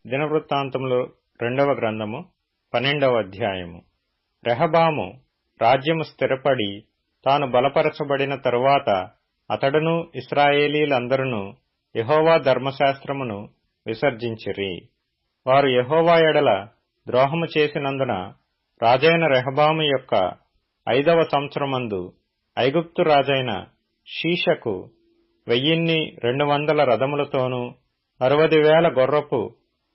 దినవృత్తాంతములు 2వ గ్రంథము 12వ అధ్యాయము. రెహబాము రాజ్యము స్థిరపడి తాను బలపరచబడిన తరువాత అతడును ఇశ్రాయేలీలందరును యెహోవా ధర్మశాస్త్రమును విసర్జించిరి. వారు యెహోవా ఎడల ద్రోహము చేసినందున రాజైన రెహబాము యొక్క 5వ సంవత్సరమందు ఐగుప్తు రాజైన షీషకు 1200 రథములతోనూ 60,000 గుర్రపు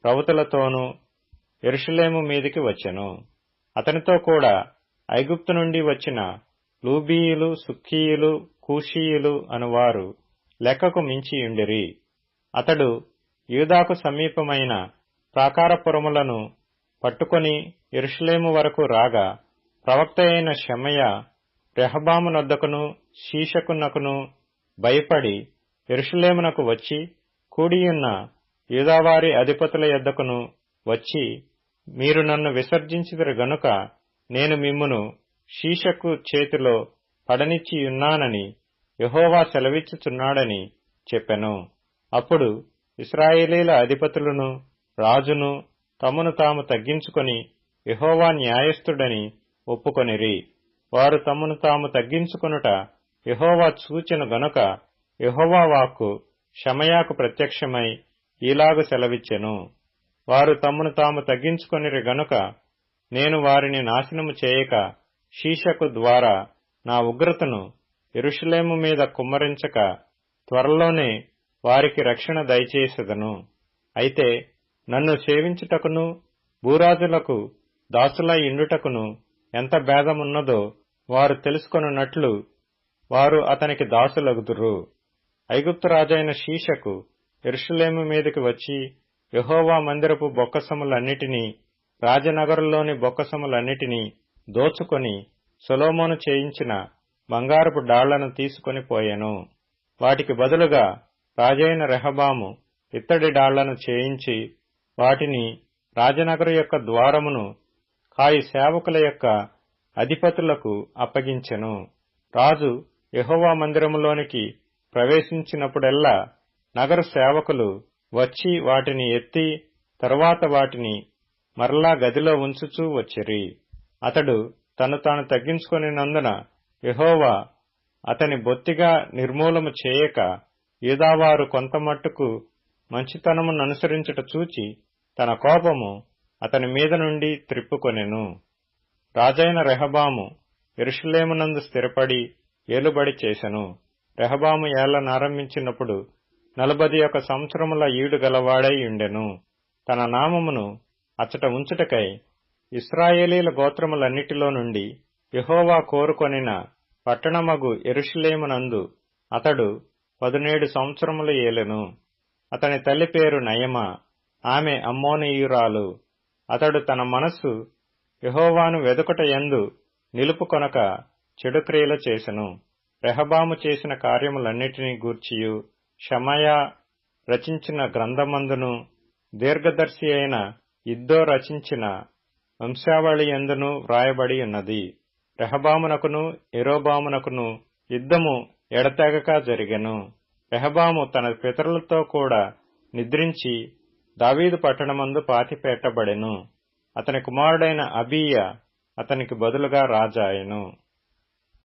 రౌతులతోనూ యెరూషలేము మీదికి వచ్చెను. అతనితో కూడా ఐగుప్తు నుండి వచ్చిన లూబీయులు, సుక్కీయులు, కూషీయులు అనువారు లెక్కకు మించియుండిరి. అతడు యూదాకు సమీపమైన ప్రాకారపురములను పట్టుకొని యెరూషలేము వరకు రాగా, ప్రవక్త అయిన షెమయా రెహబామునొద్దకును షీషకునకును భయపడి యెరూషలేమునకు వచ్చి కూడియున్న యూదావారి అధిపతుల యొద్దకును వచ్చి, మీరు నన్ను విసర్జించితిరి గనుక నేను మిమ్మును షీషకు చేతిలో పడనిచ్చియున్నానని యెహోవా సెలవిచ్చుచున్నాడని చెప్పెను. అప్పుడు ఇశ్రాయేలీల అధిపతులను రాజును తమను తాము తగ్గించుకొని యెహోవా న్యాయస్థుడని ఒప్పుకొనిరి. వారు తమను తాము తగ్గించుకొనుట యెహోవా చూచెను గనుక యెహోవా వాక్కు షెమయాకు ప్రత్యక్షమై ఈలాగు సెలవిచ్చెను. వారు తమను తాము తగ్గించుకొనిరి గనుక నేను వారిని నాశనము చేయక షీషకు ద్వారా నా ఉగ్రతను యెరూషలేము మీద కుమ్మరించక త్వరలోనే వారికి రక్షణ దయచేసెదను. అయితే నన్ను సేవించుటకును భూరాజులకు దాసులై ఇండుటకును ఎంత భేదమున్నదో వారు తెలుసుకొనున్నట్లు వారు అతనికి దాసులగుదురు. ఐగుప్తు రాజైన షీషకు యెరూషలేము మీదకి వచ్చి యెహోవా మందిరపు బొక్కసములన్నిటినీ రాజనగరులోని బొక్కసములన్నిటినీ దోచుకొని సొలొమోను చేయించిన బంగారపు డాళ్లను తీసుకొని పోయెను. వాటికి బదులుగా రాజైన రెహబాము ఇత్తడి డాళ్లను చేయించి వాటిని రాజనగరు యొక్క ద్వారమును కాయి సేవకుల యొక్క అధిపతులకు అప్పగించెను. రాజు యెహోవా మందిరములోనికి ప్రవేశించినప్పుడెల్లా నగర సేవకులు వచ్చి వాటిని ఎత్తి తరువాత వాటిని మరలా గదిలో ఉంచుచూ వచ్చిరి. అతడు తను తాను తగ్గించుకొనినందున యెహోవా అతని బొత్తిగా నిర్మూలము చేయక యూదావారు కొంతమట్టుకు మంచితనముననుసరించుట చూచి తన కోపము అతని మీద నుండి త్రిప్పుకొనెను. రాజైన రెహబాము యెరూషలేమునందు స్థిరపడి ఏలుబడి చేసెను. రెహబాము ఏళ్లనారంభించినప్పుడు 41 సంవత్సరముల ఈడు గలవాడై ఉండెను. తన నామమును అచ్చట ఉంచుటకై ఇశ్రాయేలీల గోత్రములన్నిటిలో నుండి యెహోవా కోరుకొనిన పట్టణమగు యెరూషలేమునందు అతడు 17 సంవత్సరములు ఏలెను. అతని తల్లి పేరు నయమా, ఆమె అమ్మోనీయురాలు. అతడు తన మనస్సు యెహోవాను వెదుకుట యందు నిలుపుకొనక చెడు క్రియలు చేసెను. రెహబాము చేసిన కార్యములన్నిటినీ గూర్చియు షెమయా రచించిన గ్రంథమందును దీర్ఘదర్శి అయిన ఇద్దో రచించిన వంశావళి యందును వ్రాయబడి ఉన్నది. రెహబామునకును యరొబామునకును యుద్ధము ఎడతెగక జరిగెను. రెహబాము తన పితరులతో కూడా నిద్రించి దావీదు పట్టణమందు పాతిపెట్టబడెను. అతని కుమారుడైన అబీయా అతనికి బదులుగా రాజాయెను.